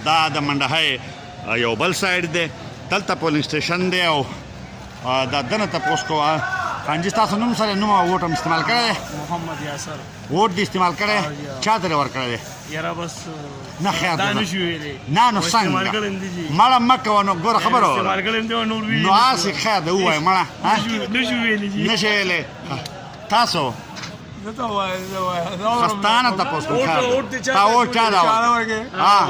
دا د منډهی یو بل سایډ دی دلته پولینګ سټیشن دی او دا دنه تپوس کوه خان جي ستاسو نوم سره نوم او ووټ هم استعمال کړی دی محمد یاسر ووټ دې استعمال کړی چا ته دې ورکړی دی یاره بس نه خیر دا نشو ویلی نه نو څنګه مړه مه کوه نو ګوره خبره استعمال کړی دی نور وی نو هسې خیر دی ووایه مړه نشو ویلی جی نشي ویلی تاسو خستانه تپوس کوم تا ووټ چا دا ورکړی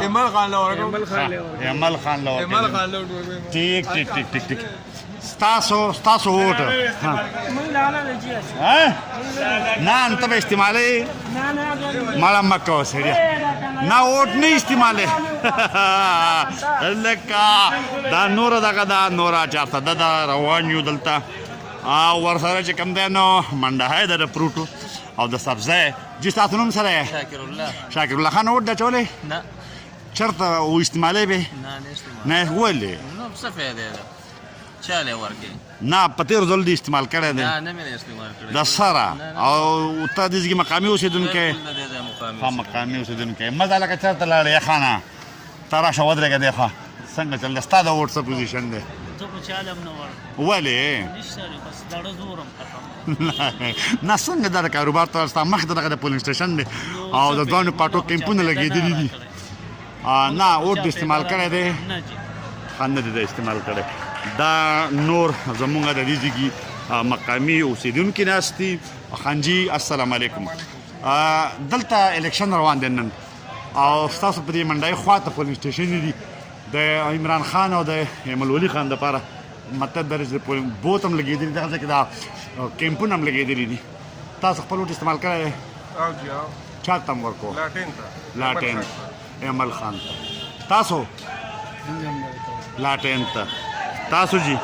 ایمل خان له ورکړی ایمل خان له ورکړی ټیک ټیک ستاسو ووټ نه انته به استعمالوي مړه مه کوه سړیه نه ووټ نه استعمالوي لکه دا نوره دغه ده نوره چارته ده دا روان یو دلته او ورسره چې کوم دی نو منډهی ده د فروټو او د سبزی جي ستاسو نوم سره یې شاکرالله خان ووټ ده اچولی نه چېرته و استعمالوي به نه ولې څه فایده ده چاله ورکې نه په تېرو ځلو دې استعمال کړی دی نه مې استعمال کړی د سره او ته د دې مقامي اوسېدونکی مقامي مقامي اوسېدونکی مزه لکه چېرته لاړې ښه نه ته راشه ودرېږه دی ښه څنګه چل دی ستا د ووټ څه پوزیشن دی ته په چاله هم نه ور ولې نشته بس دړه زورم نه څنګه دا د کاروبار ته ستا مخې ته دغه د پولینګ سټیشن دی او د ځوانو پاټو کیمپونه لګېدلي دي نه ووټ دې استعمال کړی دی نه جی ښه نه دی استعمال کړی دا نور زمونږ د دې ځای مقامي اوسېدونکي ناست دي خان جي السلام علیکم دلته الیکشن روان دی نن او ستاسو په دې منډهی خواته پولینګ سټیشن دي د عمران خان او د ایمل ولي خان دپاره مطلب دا چې د پولینګ بوت هم لګېدلي دغه ځای کې دا کیمپونه هم لګېدلي دي تاسو خپل ووټ استعمال کړی دی چا ته هم ورکو لاټین ایمل خان تاسو لاټین ته تاسو جی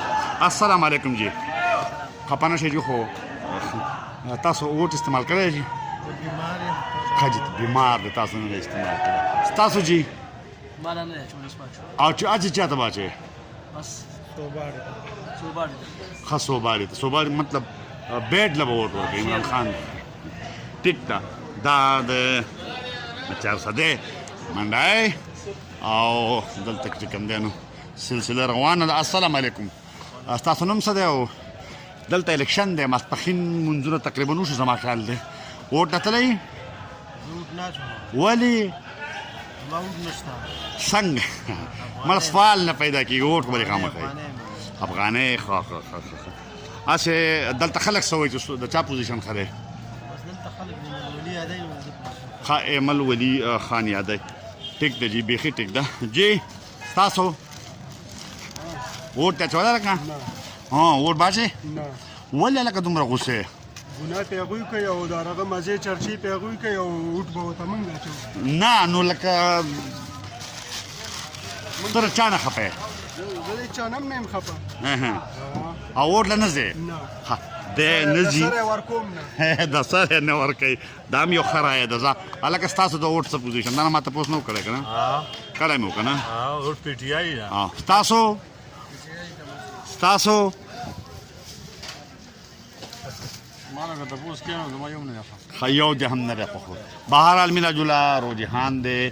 السلام علیکم جی خپه نه شئ جی خو تاسو ووټ استعمال کړی جی ښه جی بیمار دی تاسو نه دی استعمال کړی ستاسو جی مالا نه چولیس پاچو او چې اچې چا ته باچې بس صوباړي ښه صوباړي ته صوباړي مطلب بیډ له به ووټ ورکوي عمران خان ټیک ده دا د چارسدی منډهی او دلته چې کوم دی نو سلسله روانه ده السلام علیکم ستاسو نوم څه دی او دلته الیکشن دی ماسپښین منځونه تقریبا وشو زما خیال دی ووټ نه تلئ ولې څنګه مړه سوال نه پیدا کېږي ووټ به دې خامخا افغانۍ هسې دلته خلک څه وایي چې د چا پوزیشن ښه دی ښه ایمل ولي خان یادی ټیک ده جی بیخي ټیک ده جی ستاسو ووټ ته اچولی ده که ووټ باسې ولې هلکه دومره غوسې ګناه پې هغوی کوي او د هغه مزې چرچې پې هغوی کوي او ووټ به ورته موږ اچوو نه نو لکه ته د چا نه خفه یې زه د چا نه هم نه یم خفه او ووټ له نه ځې نه دی نه ځي د سره یې ورکوم نه د سر یې نه ورکوي دا هم یو ښه رایه ده ځه هلکه ستاسو د ووټ څه پوزیشن دا نه ما تپوس نه و کړی که نه کړی مې و که نه ووټ پی ټي آی ده ستاسو یو دې هم نه دی خوښ بهرحال مینه جوله روجحان دی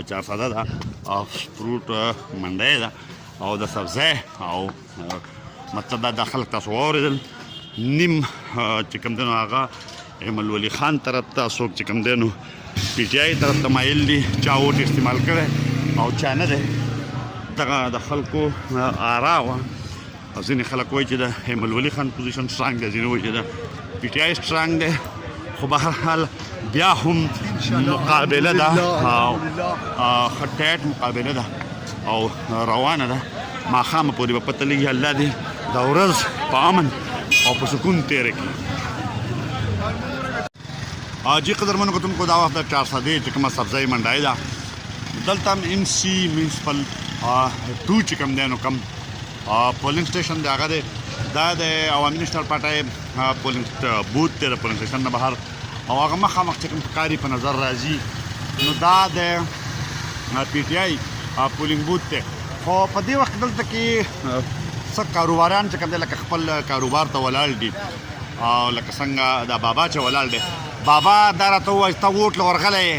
چارسده ده او فروټ منډی ده او د سبزی او مطلب دا خلک تاسو واورېدل نیم چې کوم دی نو هغه ایمل ولي خان طرف ته څوک چې کوم دی نو پی ټي آی طرف ته مایل دي چا ووټ استعمال کړی او چا نه دی دغه د خلکو آرا وه او ځینې خلک وایي چې د ایمل ولي خان پوزیشن سټرانګ دی ځینې وایي چې د پی ټي آی سټرانګ دی خو بهرحال بیا هم مقابله ده او ښه ټایټ مقابله ده او روانه ده ماښامه پورې به پته لګي الله دې دا ورځ په امن او په سکون تېره کړي جی قدرمنو کتونکو دا وخت د چارسدی چې کومه سبزی منډهی ده دلته هم ایم سی میونسپل 2 چې کوم دی نو کم پولینګ سټیشن دی هغه دی دا د عوامي نیشنل پارټۍ پولینګ بوت دی د پولینګ سټیشن نه بهر او هغه مخامخ چې کوم ښکاري په نظر راځي نو دا د پی ټي آی پولینګ بوت دی خو په دې وخت دلته کې څه کاروباران چې کوم دی لکه خپل کاروبار ته ولاړ دي او لکه څنګه دا بابا چې ولاړ دی بابا دا راته ووایه ته ووټ له ورغلی یې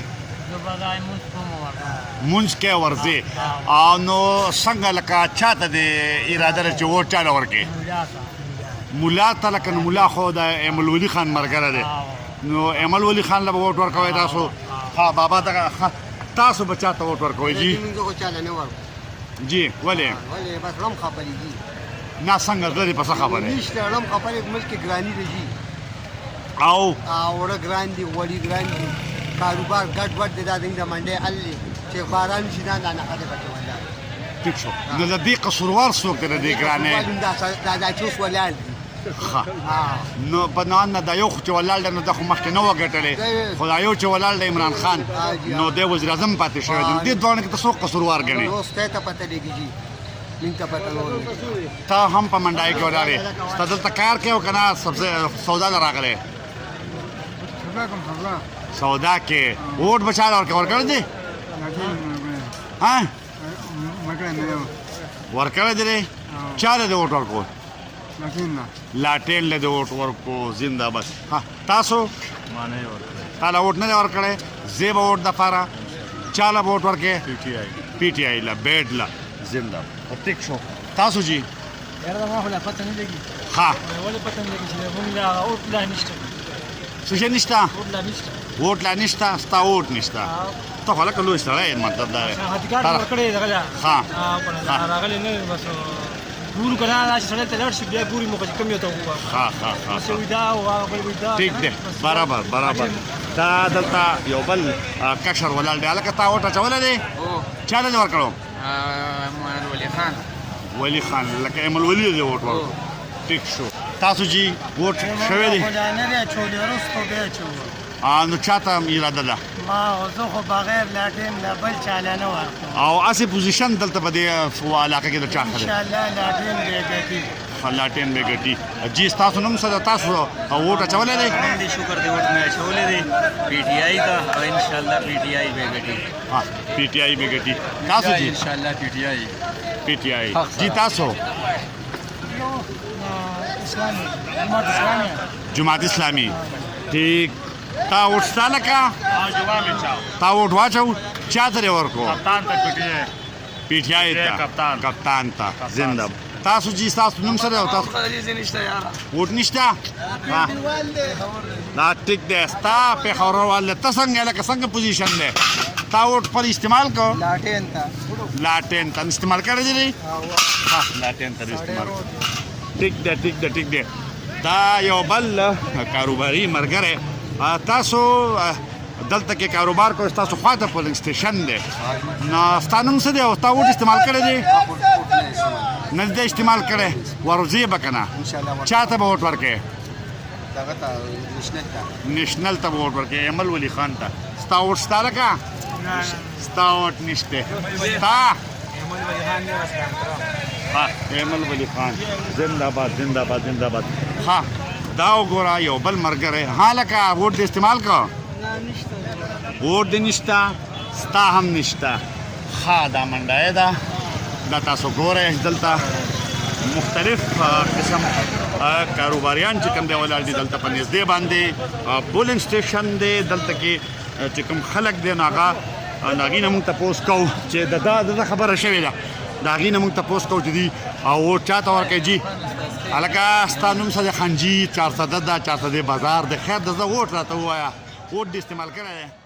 مونځ کې ورځي او نو څنګه لکه چاته د اراده لري چې ووټ چاله ورکړي مولا ته لکه نو مولا خو د ایمل ولی خان مرګره دی نو ایمل ولی خان له ووټ ورکوي تاسو ها بابا تاسو به چاته ووټ ورکوي جی جی ولې بس رم خبرې دي نه څنګه غلي په څه خبره نشته رم خبرې ملک ګرانی دی جی او وړه ګران دي وړي ګران دي کاروبار ګډ وډ د دادین د منډې اللی چې باران شي دا نه خدای بچو الله ټیک شو نو د دې قصوروار څوک دی د دې ګرانې دا چوس ولال دي نو په نان نه د یو چې ولال دی نو د خو مخکې نه وګټلې خو دا یو چې ولال دی عمران خان نو د وزیر اعظم پاتې شوی دی دې دوه کې تاسو قصوروار ګڼي اوس ته پته لګي جی مين ته پته نو تا هم په منډای کې ولاړې ستاسو ته کار کې او کنه سبزه سودا راغله سودا کې ووټ بچاله ورکړ دي ها ورکړ دي چاله د ووټ ورکو لاټین له د ووټ ورکو زنده باد ها تاسو مانه ورکړه تعالی ووټ نه ورکړې زیب ووټ د فارا چاله ووټ ورکې پی ټی آی لا بیډ لا زنده ټیک شو تاسو جی یاره ما خو لا پته نه لګي ها ولې پته نه لګي چې موږ لا اوټ لا نشته څه نشته اوټ لا نشته ووټ لا نشته ستا ووټ نشته ته خو لکه لوی سړی مطلب دا دی هدیګار ورکړې دغه ها راغلی نه بس ګورو کنه دا چې سړی ته لاړ شي بیا ګوري مو چې کم یو ته وګورم ها څه ودا او بل ودا ټیک دی برابر دا دلته یو بل کشر ولال دی هلکه تا ووټ اچولی دی چاله دې ورکړو ولی خان لکه ایمل ولی دی ووټ ورکړو ټیک شو تاسو جی ووټ شوی دی نه دی چولې وروسته بیا چو نو چاته اراده ده ما زه خو بغیر لاټین نه بل چاله نه ورکوم او اسې پوزیشن دلته په دې علاقه کې د چا ان خره شاء الله لاټین به ګټي لاټین به ګټي جی تاسو نوم څه تاسو ووټ اچولی دی دې شکر دې وټ مې اچولې دي پی ټی آی ته او ان شاء الله پی ټی آی به ګټي ها پی ټی آی به ګټي تاسو جی ان شاء الله پی ټی آی پی ټی آی جی تاسو اسلامي اسلامي جماعت اسلامي ټیک تا ووټ ستا لکه تا ووټ واچو چا ته دې ورکړو پی ټی آی ته کپتان ته زنده تاسو جی تاسو نوم سره او تاسو ووټ نشته دا ټیک دی ستا پېښور والله ته څنګه لکه څنګه پوزیشن دی تا ووټ پر استعمال کو لاټین ته استعمال کړی دی ها لاټین ته استعمال ټیک دی دا یو بل کاروباري مرګره تاسو دلته کې کاروبار کوئ تاسو خواته پولینګ سټیشن دی نو ستا نوم څه دی او تا ووټ استعمال کړی دی نه دی استعمال کړی ورځې به که نه چا ته به ووټ ورکړې نیشنل ته به ووټ ورکړې ایمل ولی خان ته ستا ووټ شته لکه ستا ووټ نشته ستا ها ایمل ولی خان زنده باد ها دا وګوره یو بل مرګره ها لکه ووټ دې استعمال کو ووټ دې نشته ستا هم نشته ها دا منډه ده دا تاسو ګورئ دلته مختلف قسم کاروباریان چې کوم دی ولاړ دي دلته په نږدې باندې پولینګ سټیشن دی دلته کې چې کوم خلک دی نو هغه د هغې نه موږ تپوس کوو چې د خبره شوې ده د هغې نه موږ تپوس کوو چې دي ووټ چا ته ورکوي جي هلکه ستا نوم څه دی خنجي 410 ده 410 بازار د خیر د زه ووټ راته ووایه ووټ دې استعمال کړی دی